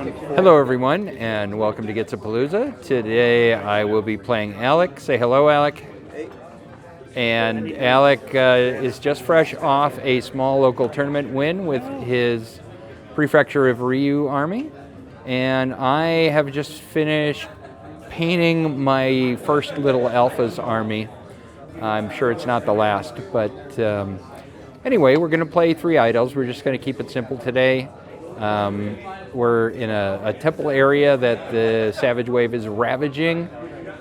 Hello everyone and welcome to Gitsapalooza. Today I will be playing Alec. Say hello, Alec. And Alec is just fresh off a small local tournament win with his Prefecture of Ryu army. And I have just finished painting my first little Alpha's army. I'm sure it's not the last, but anyway, we're going to play 3 idols. We're just going to keep it simple today. We're in a temple area that the Savage Wave is ravaging,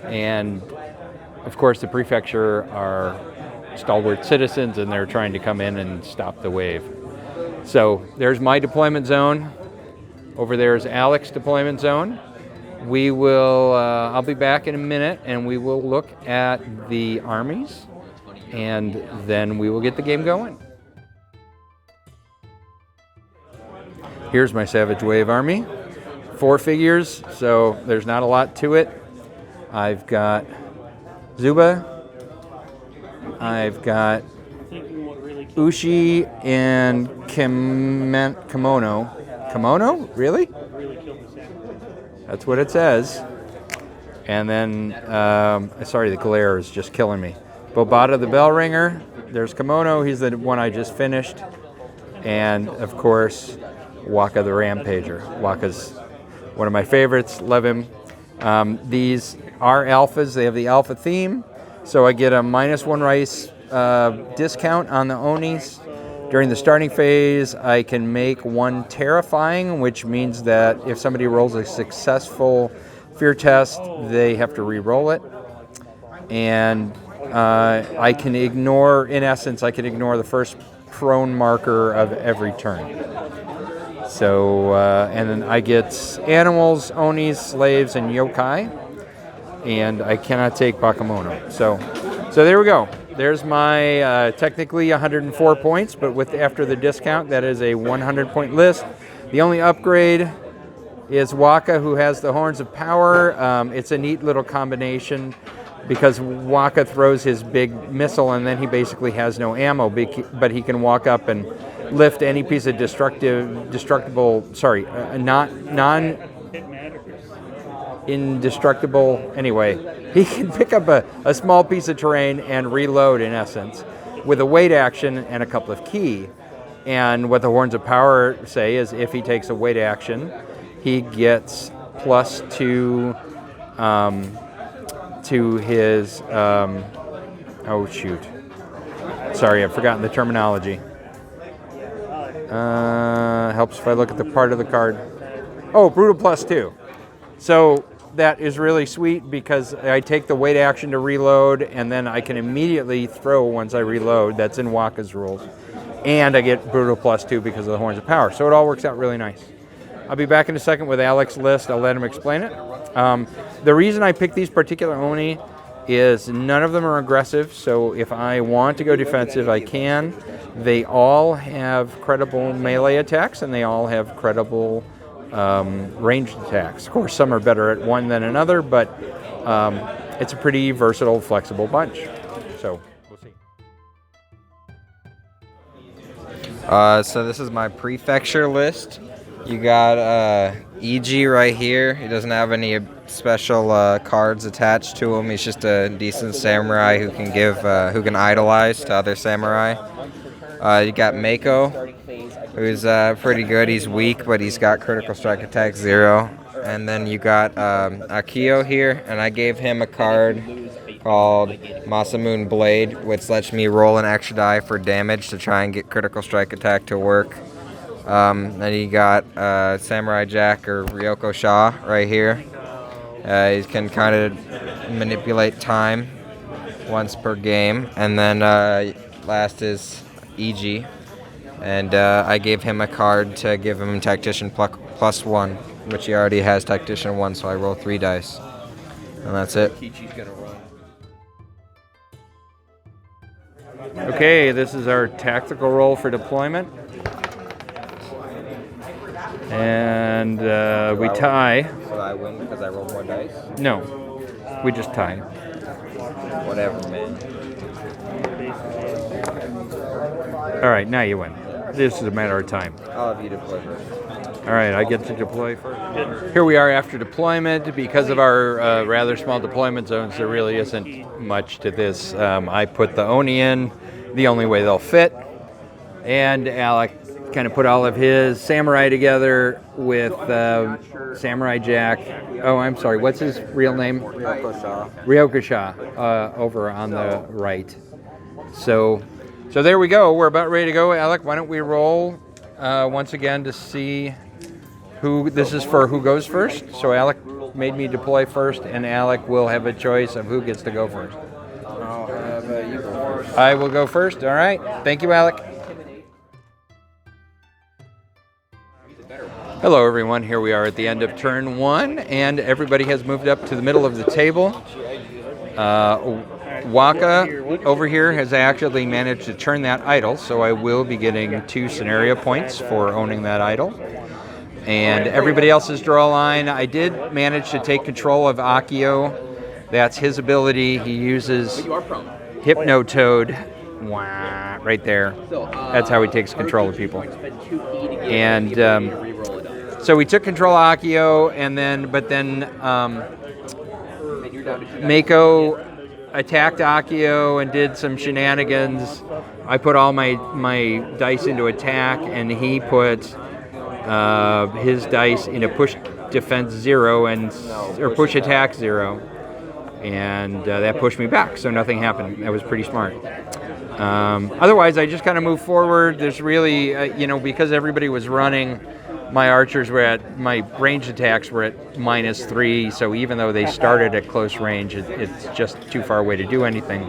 and of course the Prefecture are stalwart citizens and they're trying to come in and stop the wave. So there's my deployment zone. Over there is Alec's deployment zone. We will, I'll be back in a minute and we will look at the armies and then we will get the game going. Here's my Savage Wave army. 4 figures, so there's not a lot to it. I've got Zuba. I've got Ushi and Kimono. Kimono? Really? That's what it says. And then, sorry, the glare is just killing me. Bobata the Bell Ringer. There's Kimono. He's the one I just finished. And, of course, Waka the Rampager. Waka's one of my favorites. Love him. These are alphas. They have the alpha theme. So I get a -1 rice discount on the Onis. During the starting phase, I can make 1 terrifying, which means that if somebody rolls a successful fear test, they have to re-roll it. And I can ignore, in essence, I can ignore the first prone marker of every turn. So, and then I get animals, Onis, slaves, and yokai. And I cannot take Bakemono. So there we go. There's my technically 104 points, but with after the discount, that is a 100-point list. The only upgrade is Waka, who has the Horns of Power. It's a neat little combination because Waka throws his big missile and then he basically has no ammo, but he can walk up and lift any piece of indestructible, anyway, he can pick up a small piece of terrain and reload, in essence, with a weight action and a couple of key. And what the Horns of Power say is if he takes a weight action, he gets +2 to his, oh shoot, sorry, I've forgotten the terminology. Helps if I look at the part of the card. Oh, brutal +2. So that is really sweet because I take the weight action to reload and then I can immediately throw once I reload. That's in Waka's rules. And I get brutal +2 because of the Horns of Power. So it all works out really nice. I'll be back in a second with Alec's list. I'll let him explain it. The reason I picked these particular Oni is none of them are aggressive. So if I want to go defensive, I can. They all have credible melee attacks and they all have credible ranged attacks. Of course, some are better at one than another, but it's a pretty versatile, flexible bunch. So we'll see. So this is my Prefecture list. You got EG right here. He doesn't have any special cards attached to him. He's just a decent samurai who can idolize to other samurai. You got Mako, who's pretty good. He's weak, but he's got critical strike attack 0. And then you got Akio here, and I gave him a card called Masamune Blade, which lets me roll an extra die for damage to try and get critical strike attack to work. Then you got Samurai Jack or Ryoko Shah right here. He can kind of manipulate time once per game. And then last is EG. And I gave him a card to give him Tactician +1, which he already has Tactician 1, so I roll 3 dice. And that's it. Okay, this is our tactical roll for deployment. And we tie. So I win because I rolled more dice? No, we just tie. Whatever, man. All right, now you win. This is a matter of time. I'll have you deploy first. All right, I get to deploy first. Here we are after deployment. Because of our rather small deployment zones, there really isn't much to this. I put the Oni in the only way they'll fit, and Alec kind of put all of his samurai together with Samurai Jack. Oh, I'm sorry, what's his real name? Ryokusha over on the right. So there we go. We're about ready to go. Alec, why don't we roll once again to see who this is for, who goes first. So Alec made me deploy first, and Alec will have a choice of who gets to go first. I'll have you go first. I will go first. All right. Thank you, Alec. Hello, everyone. Here we are at the end of turn 1, and everybody has moved up to the middle of the table. Waka over here has actually managed to turn that idol, so I will be getting 2 scenario points for owning that idol. And everybody else's draw line, I did manage to take control of Akio. That's his ability. He uses Hypnotoad. Wah, right there. That's how he takes control of people. And so we took control of Akio, and then Mako attacked Akio and did some shenanigans. I put all my dice into attack, and he put his dice into push defense 0 or push attack 0, and that pushed me back, so nothing happened. That was pretty smart. Otherwise, I just kind of moved forward. There's really, because everybody was running, my archers my ranged attacks were at -3, so even though they started at close range, it's just too far away to do anything.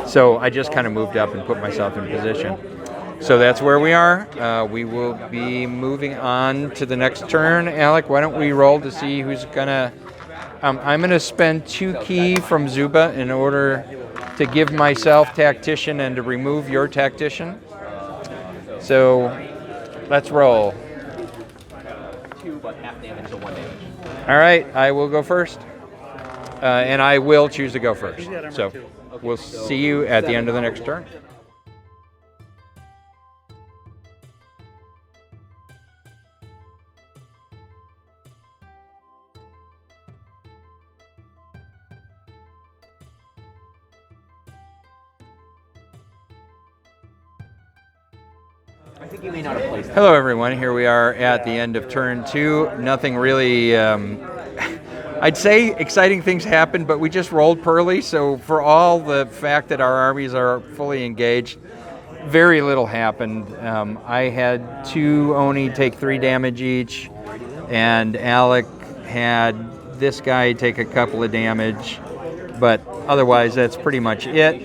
So I just kind of moved up and put myself in position. So that's where we are. We will be moving on to the next turn. Alec, why don't we roll to see who's gonna... I'm gonna spend 2 ki from Zuba in order to give myself Tactician and to remove your Tactician. So let's roll. All right, I will go first, and I will choose to go first. So we'll see you at the end of the next turn. I think you may not have placed. Hello, everyone. Here we are at the end of turn 2. Nothing really, I'd say exciting things happened, but we just rolled poorly. So for all the fact that our armies are fully engaged, very little happened. I had 2 Oni take 3 damage each, and Alec had this guy take a couple of damage, but otherwise that's pretty much it.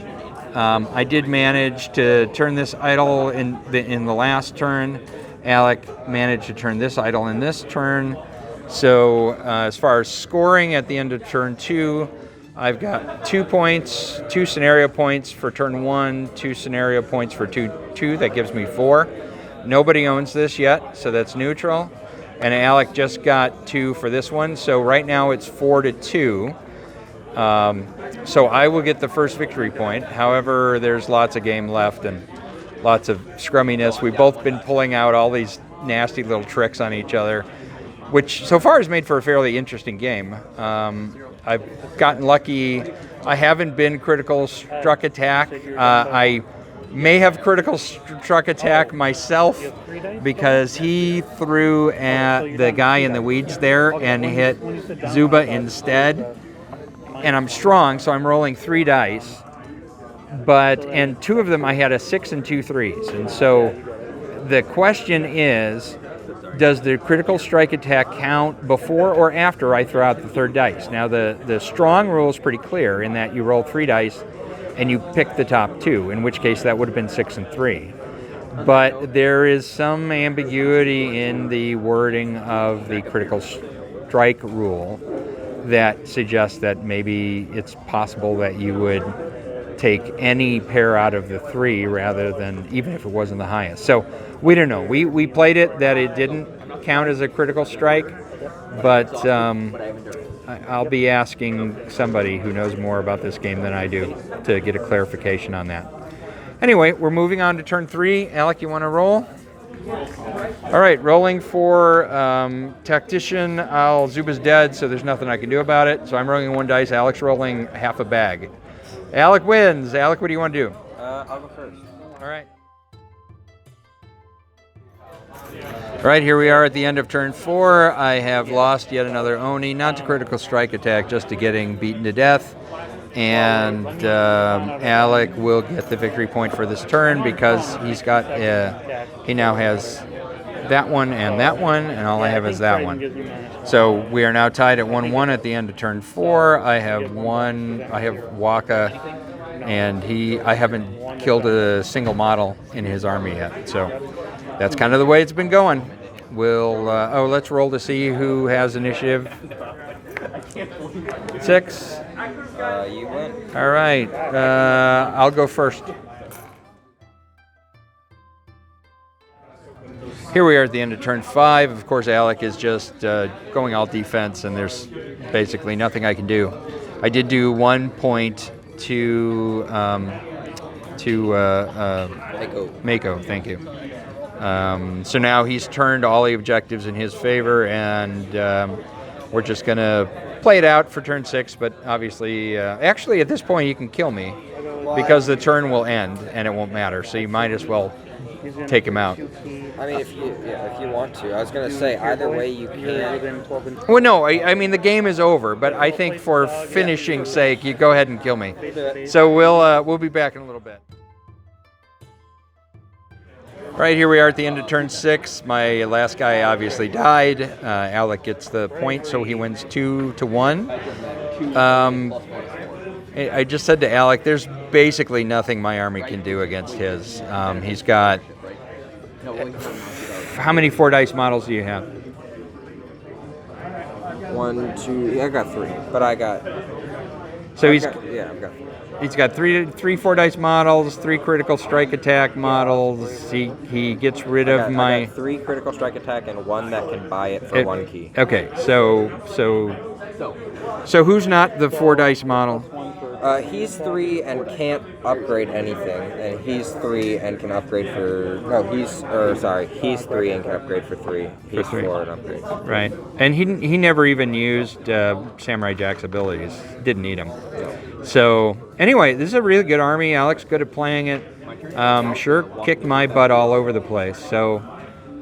I did manage to turn this idol in the last turn. Alec managed to turn this idol in this turn. So as far as scoring at the end of turn 2, I've got 2 points, 2 scenario points for turn 1, 2 scenario points for 2. That gives me 4. Nobody owns this yet, so that's neutral. And Alec just got 2 for this one. So right now it's 4-2. So I will get the first victory point. However, there's lots of game left and lots of scrumminess. We've both been pulling out all these nasty little tricks on each other, which so far has made for a fairly interesting game. I've gotten lucky. I haven't been critical struck attack. I may have critical struck attack myself because he threw at the guy in the weeds there and hit Zuba instead. And I'm strong, so I'm rolling 3 dice. And 2 of them I had a 6 and 2 3s. And so the question is, does the critical strike attack count before or after I throw out the 3rd dice? Now the strong rule is pretty clear in that you roll 3 dice and you pick the top 2, in which case that would have been 6 and 3. But there is some ambiguity in the wording of the critical strike rule that suggests that maybe it's possible that you would take any pair out of the 3 rather than, even if it wasn't the highest. So we don't know. We played it that it didn't count as a critical strike, but I'll be asking somebody who knows more about this game than I do to get a clarification on that. Anyway, we're moving on to turn 3. Alec, you want to roll? All right, rolling for tactician. Zuba's dead, so there's nothing I can do about it. So I'm rolling 1 dice. Alec's rolling half a bag. Alec wins. Alec, what do you want to do? I'll go first. All right. All right, here we are at the end of turn 4. I have lost yet another Oni, not to critical strike attack, just to getting beaten to death. And Alec will get the victory point for this turn because he's got, he now has that one, and all I have is that one. So we are now tied at 1-1 at the end of turn 4. I have Waka, and I haven't killed a single model in his army yet. So that's kind of the way it's been going. Let's roll to see who has initiative. 6. You win. All right. I'll go first. Here we are at the end of turn 5. Of course, Alec is just going all defense, and there's basically nothing I can do. I did do 1 point to Mako. Thank you. So now he's turned all the objectives in his favor, and we're just going to play it out for turn 6. But obviously, actually at this point, he can kill me because the turn will end and it won't matter. So you might as well take him out. I mean, if you want to. I was going to say, either way you can. Well, no, I mean, the game is over, but I think for finishing sake, you go ahead and kill me. So we'll be back in a little bit. Right, here we are at the end of turn 6. My last guy obviously died. Alec gets the point, so he wins 2-1. I just said to Alec, there's basically nothing my army can do against his. He's got... How many 4 dice models do you have? 1, 2... I got 3, but I got... So I've got 3. He's got three 4 dice models, 3 critical strike attack models. He gets rid of I got 3 critical strike attack and 1 that can buy it for 1 key. Okay, so who's not the 4 dice model? He's 3 and can't upgrade anything, and he's 3 and can upgrade for... No, he's 3 and can upgrade for 3. He's 4 and upgrade. Right, and he never even used Samurai Jack's abilities. Didn't need them. So anyway, this is a really good army. Alec's good at playing it. Sure kicked my butt all over the place. So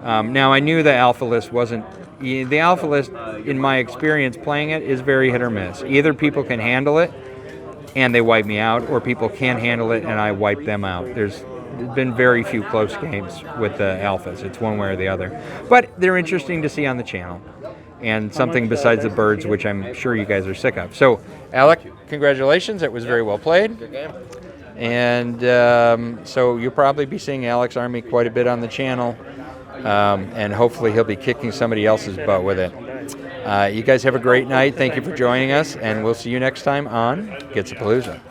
now I knew the alpha list wasn't... The alpha list, in my experience playing it, is very hit or miss. Either people can handle it and they wipe me out, or people can't handle it and I wipe them out. There's been very few close games with the alphas. It's one way or the other. But they're interesting to see on the channel. And something besides the birds, which I'm sure you guys are sick of. So, Alec, congratulations. It was very well played. Good game. And so you'll probably be seeing Alec's army quite a bit on the channel. And hopefully he'll be kicking somebody else's butt with it. You guys have a great night. Thank you for joining us. And we'll see you next time on Getsapalooza.